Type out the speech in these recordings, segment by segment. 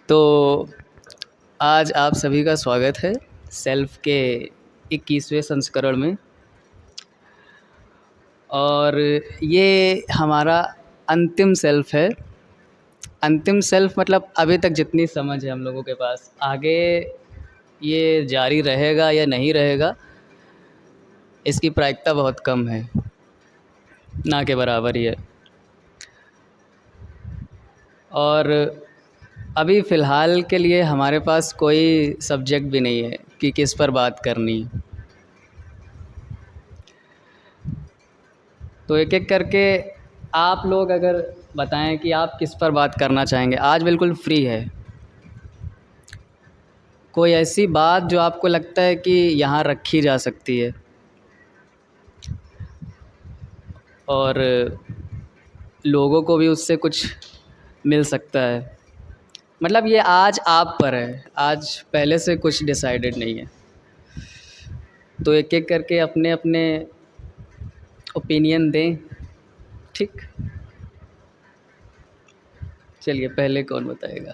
तो आज आप सभी का स्वागत है सेल्फ के 21वें संस्करण में। और ये हमारा अंतिम सेल्फ है। अंतिम सेल्फ मतलब अभी तक जितनी समझ है हम लोगों के पास, आगे ये जारी रहेगा या नहीं रहेगा इसकी प्रायिकता बहुत कम है, ना के बराबर ही है। और अभी फ़िलहाल के लिए हमारे पास कोई सब्जेक्ट भी नहीं है कि किस पर बात करनी। तो एक एक करके आप लोग अगर बताएं कि आप किस पर बात करना चाहेंगे। आज बिल्कुल फ्री है। कोई ऐसी बात जो आपको लगता है कि यहाँ रखी जा सकती है और लोगों को भी उससे कुछ मिल सकता है। मतलब ये आज आप पर है, आज पहले से कुछ डिसाइडेड नहीं है। तो एक एक करके अपने अपने ओपिनियन दें। ठीक, चलिए पहले कौन बताएगा?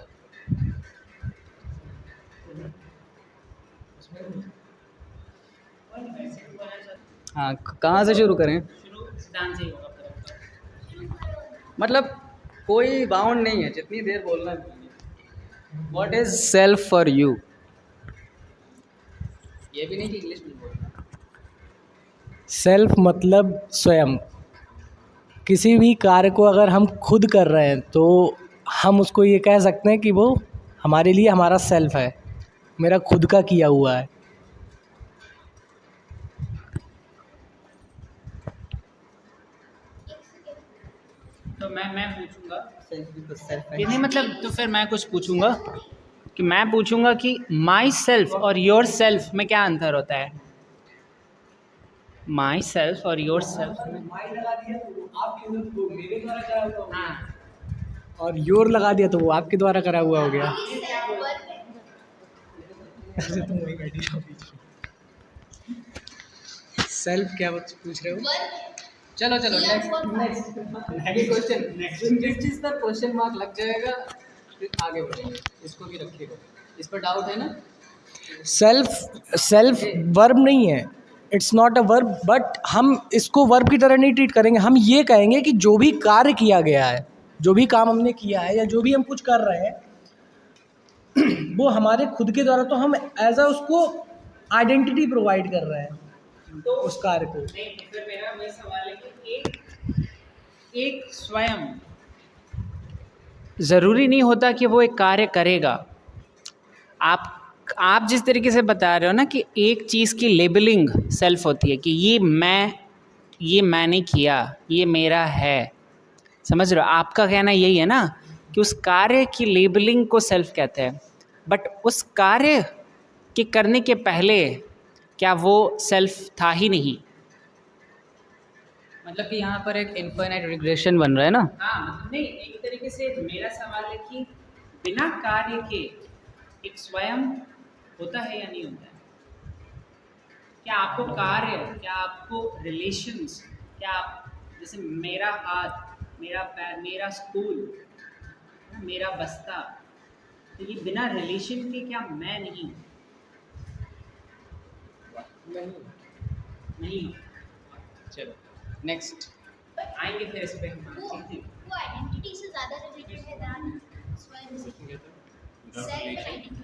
हाँ, कहाँ से शुरू करें? मतलब कोई बाउंड नहीं है, जितनी देर बोलना है। What is self for you? ये भी नहीं कि इंग्लिश में बोलना। सेल्फ मतलब स्वयं। किसी भी कार्य को अगर हम खुद कर रहे हैं तो हम उसको ये कह सकते हैं कि वो हमारे लिए हमारा सेल्फ है, मेरा खुद का किया हुआ है। तो मैं पूछूंगा कि नहीं, मतलब तो फिर मैं कुछ पूछूंगा कि मैं पूछूंगा कि माई सेल्फ और योर सेल्फ में क्या अंतर होता है। माई सेल्फ और योर सेल्फ में, हाँ, और योर लगा दिया तो वो आपके द्वारा करा हुआ हो गया। सेल्फ क्या पूछ रहे हो? चलो नेक्स्ट क्वेश्चन। जिस चीज़ पर क्वेश्चन मार्क लग जाएगा फिर आगे बढ़ेंगे। इसको भी रखिएगा, इस पर डाउट है ना? सेल्फ वर्ब नहीं है, it's not a verb, but हम इसको वर्ब की तरह नहीं ट्रीट करेंगे। हम ये कहेंगे कि जो भी कार्य किया गया है, जो भी काम हमने किया है या जो भी हम कुछ कर रहे हैं वो हमारे खुद के द्वारा, तो हम एज अ उसको आइडेंटिटी प्रोवाइड कर रहे हैं तो उस कार्य को। नहीं, तो फिर मेरा वही सवाल है कि एक स्वयं ज़रूरी नहीं होता कि वो एक कार्य करेगा। आप जिस तरीके से बता रहे हो ना कि एक चीज़ की लेबलिंग सेल्फ होती है कि ये मैंने किया, ये मेरा है, समझ रहे हो? आपका कहना यही है ना कि उस कार्य की लेबलिंग को सेल्फ कहते हैं, बट उस कार्य के करने के पहले क्या वो सेल्फ था ही नहीं? मतलब कि यहाँ पर एक इनफाइनाइट रिग्रेशन बन रहा है ना? हाँ, मतलब नहीं, एक तरीके से मेरा सवाल है कि बिना कार्य के एक स्वयं होता है या नहीं होता है? क्या आपको कार्य, क्या आपको रिलेशंस, क्या आप जैसे मेरा हाथ, मेरा पैर, मेरा स्कूल, मेरा बस्ता, तो ये बिना रिलेशन के क्या मैं नहीं हूँ? नहीं। चलो नेक्स्ट आएंगे फिर इस पे हम। वो आइडेंटिटी से ज़्यादा रिलेटेड है दैन स्वयं से। Self identity.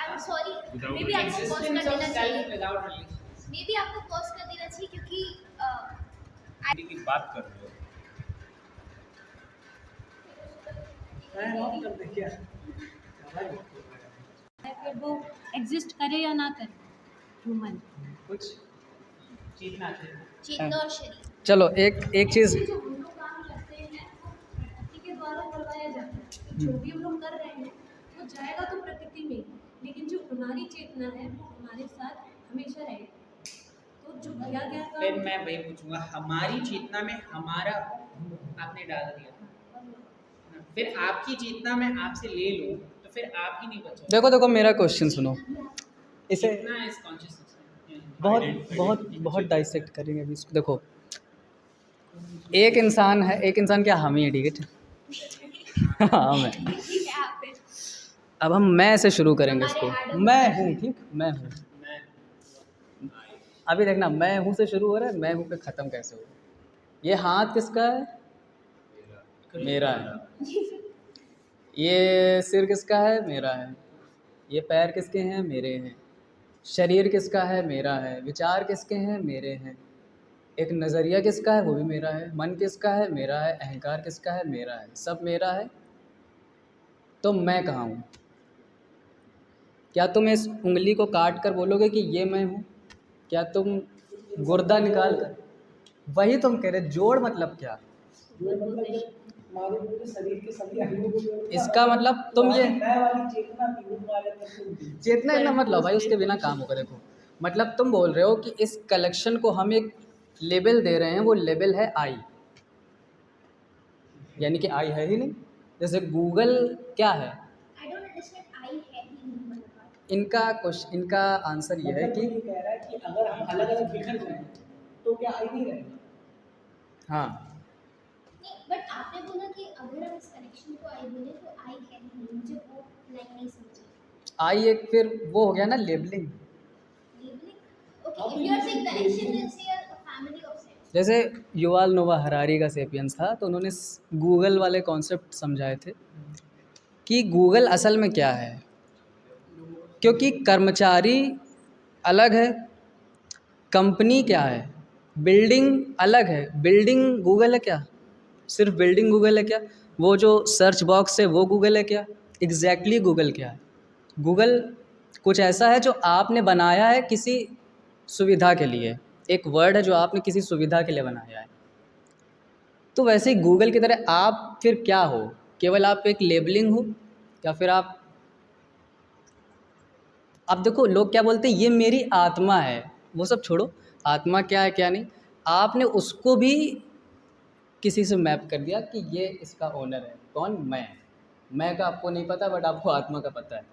I am sorry, may be आपको पॉज कर देना चाहिए। विदाउट रिलेशन मे बी आपको पॉज कर देना चाहिए क्योंकि की बात कर रहे हो। फिर वो एग्जिस्ट करे या ना करे ह्यूमन। कुछ चीतना चाहिए। चेतना और शरीर। चलो एक चीज़। जो हम लोग काम करते हैं वो प्रकृति के द्वारा करवाया जाता है। तो जो भी हम लोग कर रहे हैं वो जाएगा तो प्रकृति में ही, लेकिन जो हमारी चेतना है वो हमारे साथ हमेशा रहेगी। तो जो किया गया फिर काम, मैं वही पूछूंगा, हमारी चेतना में हमारा आपने डाल दिया, फिर आपकी चेतना में आपसे ले लो तो फिर आप ही नहीं बचोगे। देखो मेरा क्वेश्चन सुनो। इसे चेतना इज कॉन्शियसनेस। बहुत डाइसेक्ट करेंगे अभी इसको। देखो, एक इंसान है, एक इंसान क्या हम ही है, ठीक है? हाँ मैं। ठीक है आप पे। अब हम मैं से शुरू करेंगे इसको। हमारे Adam मैं हूँ, ठीक। मैं हूँ। अभी देखना, मैं हूँ से शुरू हो रहा है, मैं हूँ पे ख़त्म कैसे हो। ये हाथ किसका है? मेरा है। ये सिर किसका है? मेरा है। ये पैर किसके हैं? मेरे हैं। शरीर किसका है? मेरा है। विचार किसके हैं? मेरे हैं। एक नज़रिया किसका है? वो भी मेरा है। मन किसका है? मेरा है। अहंकार किसका है? मेरा है। सब मेरा है। तो मैं कहाँ हूँ? क्या तुम इस उंगली को काट कर बोलोगे कि ये मैं हूँ? क्या तुम गुर्दा निकाल कर? वही तुम कह रहे, जोड़ मतलब क्या? जो मतलब जब हमारे पूरे शरीर के सभी अंगों को जोड़ते हैं, इसका मतलब तुम ये मैं वाली चेतना थी, वो हमारे अंदर से उठी। चेतना इतना मत लो भाई, उसके बिना काम होगा। देखो, मतलब तुम बोल रहे हो कि इस कलेक्शन को हम एक लेबल दे रहे हैं, वो लेबल है आई, यानी कि आई है ही नहीं। जैसे गूगल क्या है? I don't understand I है ही नहीं वाला बात। इनका आंसर ये है मतलब कि ये कह रहा है कि अगर हम अलग अलग बिखर जाएं तो क्या आई नहीं रहेगा? हाँ, नहीं, बट आपने बोला कि अगर हम इस कनेक्शन को आई बोले तो आई है ही नहीं, मुझे वो लाइन नहीं समझी। आई एक फिर वो हो गया ना labeling. Labeling, okay, if you are saying connection let's say a family of sets. जैसे युवाल नोवा हरारी का सेपियंस था, तो उन्होंने गूगल वाले कॉन्सेप्ट समझाए थे कि गूगल असल में क्या है। क्योंकि कर्मचारी अलग है, कंपनी क्या है, बिल्डिंग अलग है। बिल्डिंग गूगल है क्या? सिर्फ बिल्डिंग गूगल है क्या? वो जो सर्च बॉक्स है वो गूगल है क्या? एग्जैक्टली गूगल क्या है? गूगल कुछ ऐसा है जो आपने बनाया है किसी सुविधा के लिए। एक वर्ड है जो आपने किसी सुविधा के लिए बनाया है। तो वैसे ही गूगल की तरह आप फिर क्या हो? केवल आप एक लेबलिंग हो, या फिर आप अब देखो लोग क्या बोलते हैं, ये मेरी आत्मा है। वो सब छोड़ो, आत्मा क्या है क्या नहीं, आपने उसको भी किसी से मैप कर दिया कि ये इसका ओनर है। कौन? मैं का आपको नहीं पता, बट आपको आत्मा का पता है।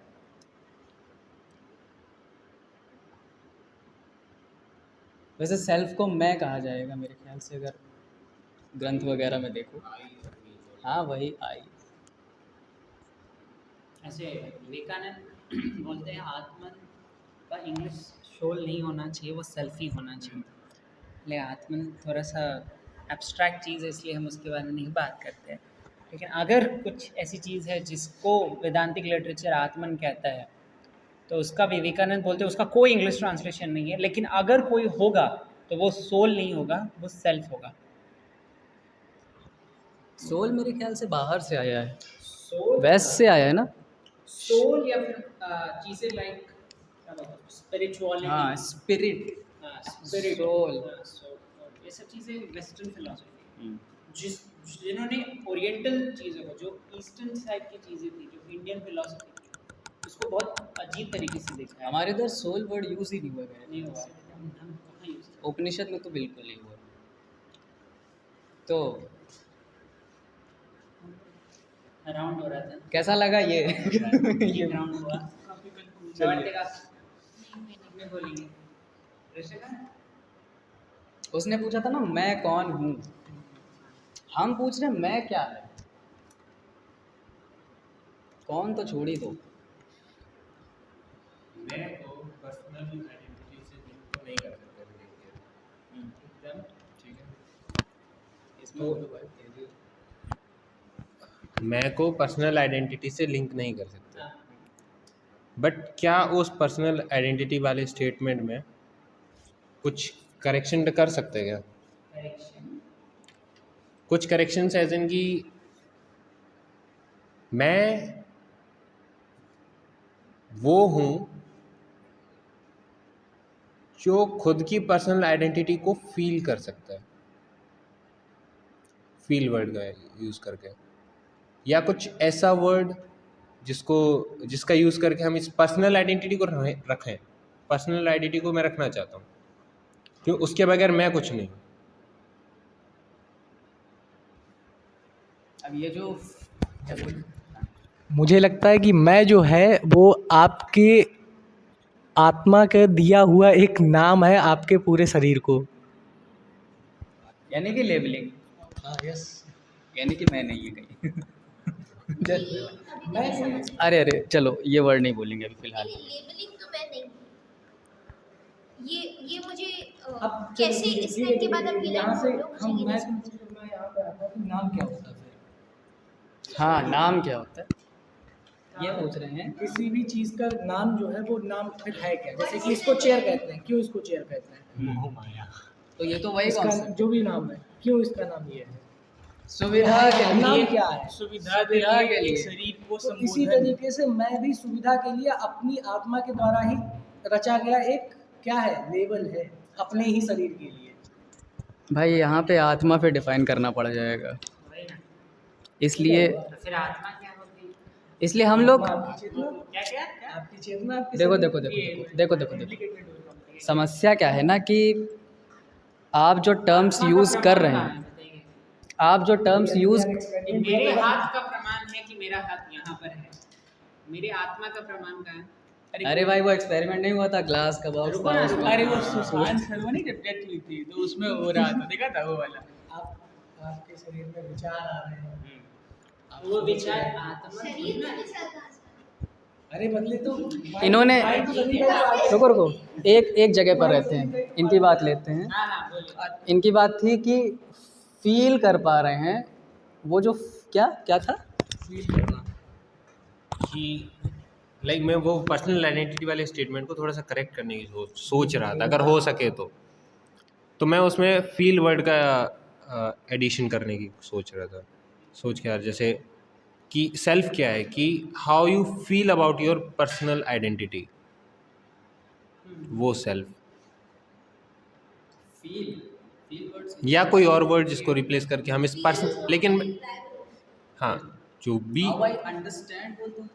वैसे सेल्फ को मैं कहा जाएगा मेरे ख्याल से, अगर ग्रंथ वगैरह में देखो। हाँ, वही आई। ऐसे विवेकानंद बोलते हैं आत्मन का इंग्लिश सोल नहीं होना चाहिए, वो सेल्फ ही होना चाहिए। ले आत्मन थोड़ा सा एब्स्ट्रैक्ट चीज़ है, इसलिए हम उसके बारे में नहीं बात करते हैं। लेकिन अगर कुछ ऐसी चीज़ है जिसको वेदांतिक लिटरेचर आत्मन कहता है, तो उसका विवेकानंद बोलते हैं उसका कोई इंग्लिश ट्रांसलेशन नहीं है। लेकिन अगर कोई होगा तो वो सोल नहीं होगा, वो सेल्फ होगा। सोल मेरे ख्याल से बाहर से आया है, सोल वेस्ट से आया है ना? सोल या फिर चीज़ें लाइक स्पिरिचुअलिटी, हाँ, स्पिरिट, स्पिरिट, सोल। ये सब चीज़ें वेस्टर्न फिलोसफी, जिन्होंने ओरिएंटल चीज़ों को, जो ईस्टर्न साइड की चीज़ें थी, जो इंडियन फिलोसफी थी, उसको बहुत अजीब तरीके से देखा है। हमारे इधर सोल वर्ड यूज़ ही नहीं हुआ मेरे नहीं ख्याल हुआ, से। हम कहाँ यूज़ करते उपनिषद में तो बिल्कुल नहीं हुआ। तो हैं? राउंड हो रहा था कैसा लगा ये? ये राउंड हुआ। चलिए। मैं बोलेंगे ऋषिका, उसने पूछा था ना मैं कौन हूँ, हम पूछ रहे हैं मैं क्या है। कौन तो छोड़ ही दो। मैं को पर्सनल आइडेंटिटी से लिंक तो नहीं कर सकते एकदम, ठीक है। इसमें बोलो भाई। मैं को पर्सनल आइडेंटिटी से लिंक नहीं कर सकते, बट क्या उस पर्सनल आइडेंटिटी वाले स्टेटमेंट में कुछ करेक्शन कर सकते हैं क्या? करेक्शन, कुछ करेक्शंस एज इन कि मैं वो हूँ जो खुद की पर्सनल आइडेंटिटी को फील कर सकता है, फील वर्ड का यूज़ करके, या कुछ ऐसा वर्ड जिसका यूज़ करके हम इस पर्सनल आइडेंटिटी को रखें। पर्सनल आइडेंटिटी को मैं रखना चाहता हूँ, क्यों? उसके बगैर मैं कुछ नहीं। अब ये जो मुझे लगता है कि मैं जो है वो आपके आत्मा का दिया हुआ एक नाम है आपके पूरे शरीर को। यानी कि लेबलिंग। हाँ, यस। यानी कि मैं नहीं है कहीं। अभी मैं समझ गई। अरे अरे चलो ये वर्ड नहीं बोलेंगे अभी फिलहाल। नहीं, लेबलिंग तो मैं नहीं, ये मुझे अब कैसे इस लाइन के बाद अब ये यहाँ लाइन से बोलो, मुझे हम ये मैं नहीं समझ। मैं यहाँ पे आता हूँ कि नाम क्या होता है फिर। हाँ नाम क्या होता है ये पूछ रहे हैं। किसी भी चीज़ का नाम जो है वो नाम फिर है क्या, जैसे कि इसको चेयर कहते हैं, क्यों इसको चेयर कहते हैं? तो ये तो वही इसका कॉन्सेप्ट जो भी नाम है, क्यों इसका नाम ये है? सुविधा के नाम लिए। क्या है? सुविधा सुविधा के लिए। शरीर को तो इसी तरीके से मैं भी सुविधा के लिए अपनी आत्मा के द्वारा ही रचा गया एक क्या है, लेबल है अपने ही शरीर के लिए। भाई यहाँ पे आत्मा पे डिफाइन करना पड़ जाएगा, वही ना। इसलिए तो फिर आत्मा क्या होती है? इसलिए हम लोग आपकी चेतना, क्या क्या क्या? आपकी चेतना, आपकी देखो शरीर। देखो देखो देखो देखो देखो देखो समस्या क्या है ना कि आप जो टर्म्स यूज़ कर रहे हैं, आप जो टर्म्स यूज़ मेरे हाथ का प्रमाण है कि मेरा हाथ यहाँ पर है, मेरे आत्मा का प्रमाण का है। अरे भाई वो एक्सपेरिमेंट नहीं हुआ था, ग्लास का बॉक्स रुको था ना, उसमें। अरे वो सुशांत शर्मा ने जब डेथ हुई थी तो उसमें हो रहा था, देखा था वो वाला। आपके शरीर में विचार आ रहे हैं, वो विचार आत्मा शरीर में विचार कहाँ से आते अरे बदले तो इन्होंने mind तो शरीर का ही part है। रुको रुको एक जगह पर रहते हैं, इनकी बात लेते हैं। हाँ हाँ बोलिए। इनकी बात थी कि फील कर पा रहे हैं, वो जो क्या क्या था कि लाइक मैं वो पर्सनल आइडेंटिटी वाले स्टेटमेंट को थोड़ा सा करेक्ट करने की सोच रहा था, अगर हो सके तो मैं उसमें फील वर्ड का एडिशन करने की सोच रहा था। सोच के यार जैसे कि सेल्फ क्या है, कि how you feel about your personal identity, वो सेल्फ, या कोई और वर्ड जिसको रिप्लेस करके हम इस पर्सन, लेकिन हाँ जो भी अंडरस्टैंड बोल दो,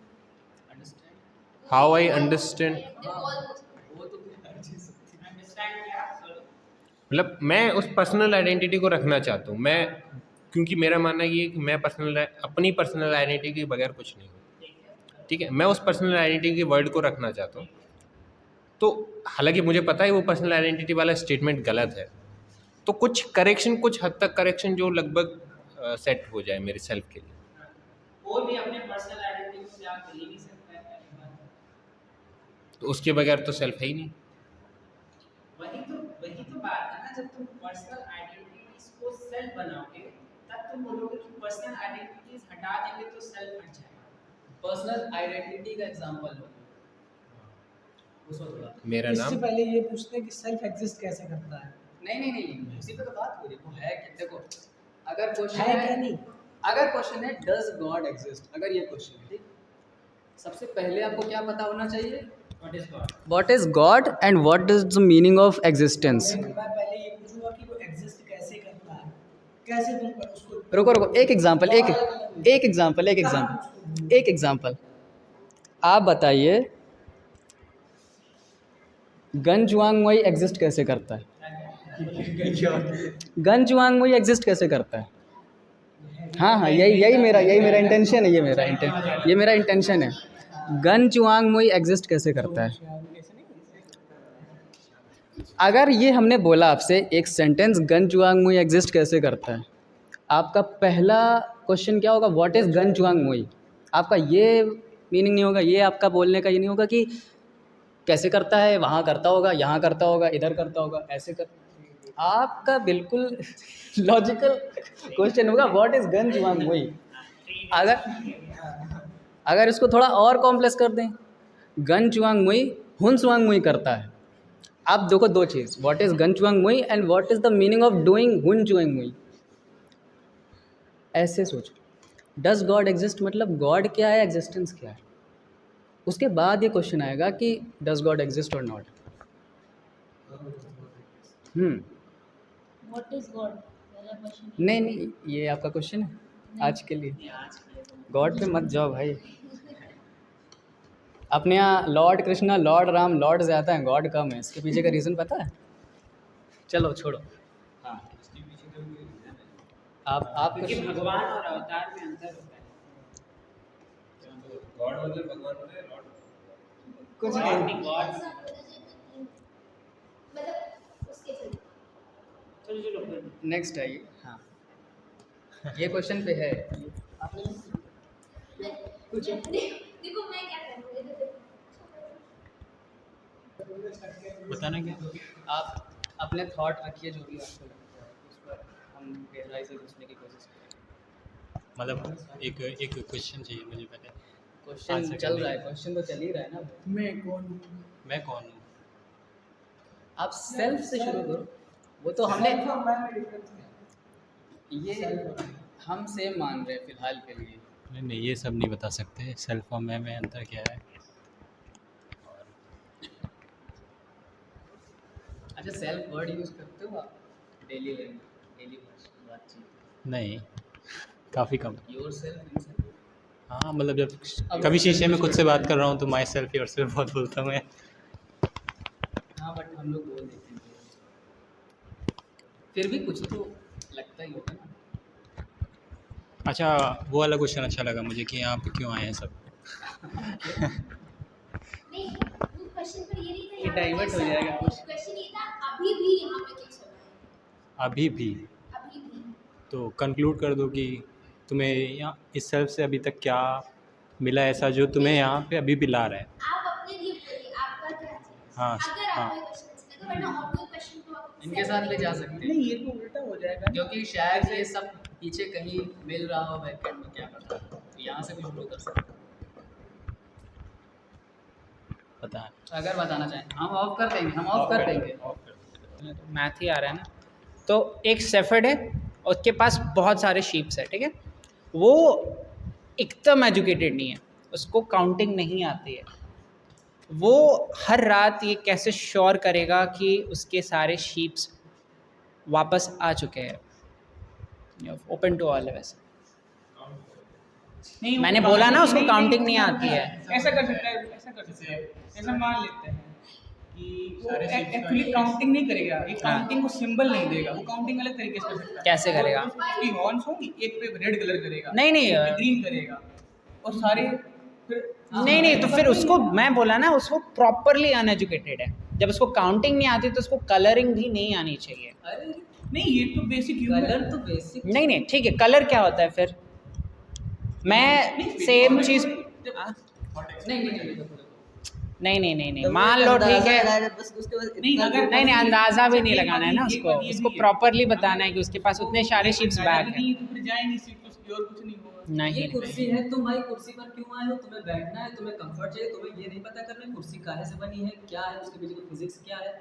हाउ आई अंडरस्टैंड, मतलब मैं उस पर्सनल आइडेंटिटी को रखना चाहता हूँ मैं, क्योंकि मेरा मानना ये है कि मैं अपनी पर्सनल आइडेंटिटी के बगैर कुछ नहीं हूँ, ठीक है। मैं उस पर्सनल आइडेंटिटी के वर्ड को रखना चाहता हूँ। तो हालांकि मुझे पता है वो पर्सनल आइडेंटिटी वाला स्टेटमेंट गलत है, तो कुछ करेक्शन, कुछ हद तक करेक्शन जो लगभग सेट हो जाए मेरे सेल्फ के लिए। कोई भी अपने पर्सनल आइडेंटिटी को त्याग कर ही नहीं सकता है, पहली बात। तो उसके बगैर तो सेल्फ है ही नहीं। वही तो बात है ना, जब तुम पर्सनल आइडेंटिटीज को सेल्फ बनाओगे तब तुम बोलोगे कि पर्सनल आइडेंटिटीज हटा देंगे तो सेल्फ हट जाएगा। पर्सनल आइडेंटिटी का एग्जांपल लो, उसको थोड़ा मेरा इससे नाम, पहले ये पूछते हैं कि सेल्फ एग्जिस्ट कैसे करता है। नहीं उसी पे तो बात हो रही है। वो है कि देखो अगर क्वेश्चन है क्या नहीं? अगर क्वेश्चन है डज गॉड एग्जिस्ट, अगर ये क्वेश्चन है ठीक, सबसे पहले आपको क्या पता होना चाहिए, what is God and what is the meaning of existence. मैं पहले ये पूछूंगा कि वो एग्जिस्ट कैसे करता है, कैसे तुम उसको। रुको एक एग्जांपल आप बताइए, गन जुआंग एग्जिस्ट कैसे करता है? गन जुआंग एग्जिस्ट कैसे करता है? हाँ यही मेरा इंटेंशन है, ये मेरा इंटेंशन है। गन जुआंग एग्जिस्ट कैसे करता है? अगर ये हमने बोला आपसे एक सेंटेंस, गन जुआंग एग्जिस्ट कैसे करता है, आपका पहला क्वेश्चन क्या होगा, व्हाट इज़ गन जुआंग? आपका ये मीनिंग नहीं होगा, ये आपका बोलने का ये नहीं होगा कि कैसे करता है, वहाँ करता होगा, यहाँ करता होगा, इधर करता होगा, ऐसे कर। आपका बिल्कुल लॉजिकल क्वेश्चन होगा व्हाट इज़ गन जुआंग? अगर इसको थोड़ा और कॉम्प्लेक्स कर दें, गन जुआंग हुन जुआंग करता है। आप देखो दो चीज़, व्हाट इज़ गन जुआंग and what is the meaning of doing हुन जुआंग। ऐसे सोचो, डज गॉड एग्जिस्ट मतलब गॉड क्या है, एग्जिस्टेंस क्या है, उसके बाद ये क्वेश्चन आएगा कि डज गॉड एग्जिस्ट और नॉट। व्हाट इज गॉड, पहला क्वेश्चन। नहीं ये आपका क्वेश्चन है आज के लिए। गॉड पे मत जाओ भाई, अपने यहाँ Lord Krishna, Lord Ram, Lord ज़्यादा हैं, गॉड कम है। इसके पीछे का रीज़न पता है? चलो छोड़ो। हाँ आप क्योंकि भगवान और अवतार में अंतर होता है। गॉड मतलब भगवान होता है, लॉर्ड कुछ गॉड नहीं। नहीं, गॉड मतलब उसके चलते चलो नेक्स्ट आइए। हाँ ये क्वेश्चन पे है, देखो मैं क्या करूँ, इधर देखो। बताना क्या? आप अपने थॉट रखिए जो भी आपको लगता है उस पर हम गहराई से घुसने की कोशिश करें। मतलब एक क्वेश्चन चाहिए मुझे पहले। क्वेश्चन आंसर चल करने रहा है, के। क्वेश्चन तो चल ही रहा है ना। मैं कौन हूँ? मैं कौन हूँ? आप सेल्फ से शुरू करो, वो तो हमने Self और man में difference क्या है? ये हम सेम मान रहे हैं फिलहाल के लिए। नहीं नहीं, ये सब नहीं बता सकते। सेल्फ और मैं में अंतर क्या है? अच्छा, सेल्फ वर्ड यूज़ करते हो आप डेली लाइफ, डेली बातचीत? नहीं, काफ़ी कम। योर सेल्फ, हाँ मतलब जब कभी शीशे में खुद से बात कर रहा हूँ तो माई सेल्फ योर सेल्फ बहुत बोलता हूँ मैं। हाँ बट हम लोग बोल देते हैं, फिर भी कुछ तो लगता ही होगा ना। अच्छा, वो वाला क्वेश्चन अच्छा लगा मुझे कि यहाँ पे क्यों आए हैं सब। नहीं, वो क्वेश्चन पर ये नहीं था, ये यहाँ पे divert हो कैसा जाएगा है? कुछ। क्वेश्चन ये था अभी भी यहाँ पे कैसा है? अभी भी अभी भी। तो कंक्लूड कर दो कि तुम्हें यहाँ इस सेल्फ से अभी तक क्या मिला ऐसा जो तुम्हें यहाँ पे अभी भी ला रहा है। आप अपने लिए बोलिए आपका क्या चीज़? हाँ, अगर हाँ। आपको ये क्वेश्चन अच्छा लगा, वरना और कोई क्वेश्चन तो आप इनके साथ ले जा सकते हैं, नहीं, ये तो उल्टा हो जाएगा। क्योंकि शायद ये सब पीछे कहीं मिल रहा हो बैकेंड में, क्या पता। तो यहाँ से भी शुरू कर सकते हैं पता है। अगर बताना चाहें। हम ऑफ कर देंगे, हम ऑफ कर देंगे। तो मैथ ही आ रहा है ना। तो एक शेफर्ड है, उसके पास बहुत सारे शीप्स है, ठीक है। वो एकदम एजुकेटेड नहीं है, उसको काउंटिंग नहीं आती है। वो हर रात ये कैसे श्योर करेगा कि उसके सारे शीप्स वापस आ चुके हैं। ओपन टू ऑल है वैसे। नहीं, वो मैंने बोला ना, उसको नहीं, काउंटिंग नहीं आती है। ऐसा कर सकता है, ऐसा कर सकते हैं, ऐसा मान लेते हैं कि वो एक्चुअली काउंटिंग नहीं करेगा, ये काउंटिंग को सिंबल नहीं देगा, वो काउंटिंग अलग तरीके से कर सकता है। कैसे करेगा? उसकी हॉर्न्स होंगी, एक पे रेड कलर करेगा, नहीं, नहीं, एक पे ग्रीन करेगा, और सारे फिर नहीं नहीं, तो फिर उसको, मैं बोला ना, उसको प्रॉपरली अनएजुकेटेड है। जब उसको काउंटिंग नहीं आती तो उसको कलरिंग भी नहीं आनी चाहिए। अरे नहीं, ये तो बेसिक ह्यूमन कलर तो बेसिक। नहीं नहीं, ठीक है, कलर क्या होता है फिर? मैं सेम चीज़ नहीं, मान लो ठीक है। नहीं, अगर नहीं, अंदाज़ा भी नहीं लगाना है ना एक बात ये उसको भी है। प्रॉपरली बताना है कि उसके पास उतने सारे शिप्स बैक हैं। नहीं, तो फिर जाए नहीं सीट, उसकी और कुछ नहीं होगा। नहीं, कुर्सी है, तुम भाई कुर्सी पर क्यों आए हो? तुम्हें बैठना है, तुम्हें कंफर्ट चाहिए, तुम्हें ये नहीं पता करना कुर्सी काहे से बनी है, क्या है उसके पीछे की फिजिक्स क्या है।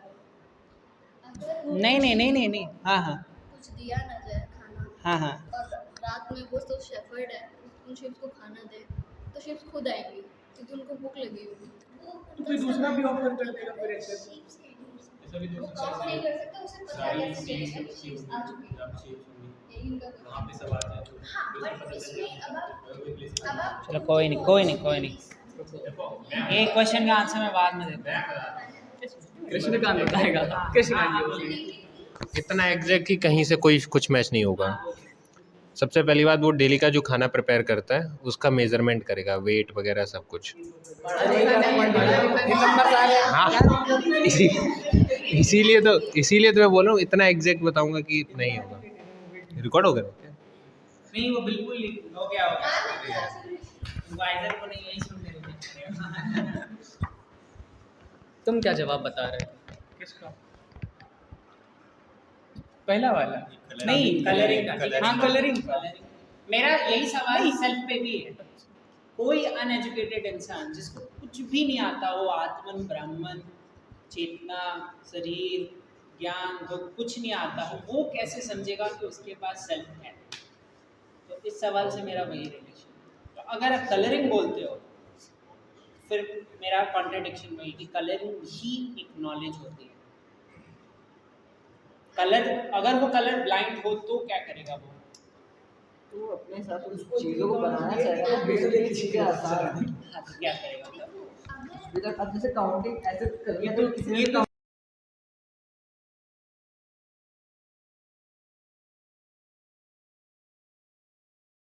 अगर वो नहीं, हाँ, कुछ दिया ना जाए खाना, हाँ, और रात में वो तो शेफर्ड है, उन शिप्स को खाना दे, तो शिप्स खुद आएंगी क्योंकि उनको भूख लगी होगी। वो तो कोई दूसरा भी ऑफर कर देगा फिर ऐसे। sheeps के लिए। ऐसा भी वो काउंट नहीं कर सकता, उसे पता कैसे चलेगा कि sheeps आ चुकी हैं। यही उनका क्वेश्चन है। हाँ, बट इसमें अब आप चलो कोई नहीं। एक क्वेश्चन का आंसर मैं बाद में देता हूँ। कृष्णकांत बताएगा। कृष्णकांत इतना एग्जैक्ट कि कहीं से कोई कुछ मैच नहीं होगा। सबसे पहली बात, वो डेली का जो खाना प्रिपेयर करता है उसका मेजरमेंट करेगा, वेट वगैरह सब कुछ। हाँ, इसीलिए तो मैं बोल रहा हूँ, इतना एग्जैक्ट बताऊंगा कि नहीं होगा। रिकॉर्ड हो गया। नहीं, वो बिल्कुल नहीं हो गया होगा। वाइजर को नहीं, यही सुनने को मिलेगा। तुम क्या जवाब बता रहे थे? किसका? पहला वाला नहीं, कलरिंग का। हाँ, कलरिंग का। मेरा यही सवाल सेल्फ पे भी है। कोई अनएजुकेटेड इंसान जिसको कुछ भी नहीं आता, वो आत्मन, ब्राह्मण, चेतना, शरीर, ज्ञान, जो कुछ नहीं आता हो, वो कैसे समझेगा कि उसके पास सेल्फ है? तो इस सवाल से मेरा वही रिलेशन। तो अगर आप कलरिंग बोलते हो, फिर मेरा कॉन्ट्रडिक्शन वही कि कलरिंग ही एक नॉलेज होती है। कलर, अगर वो कलर ब्लाइंड हो तो क्या करेगा वो? तो अपने हिसाब से उस चीज़ों को बनाना चाहेगा तो बेसिकली चीज़ें आसान है। क्या करेगा? अब जैसे काउंटिंग ऐसे करनी है तो किसी ये ने तो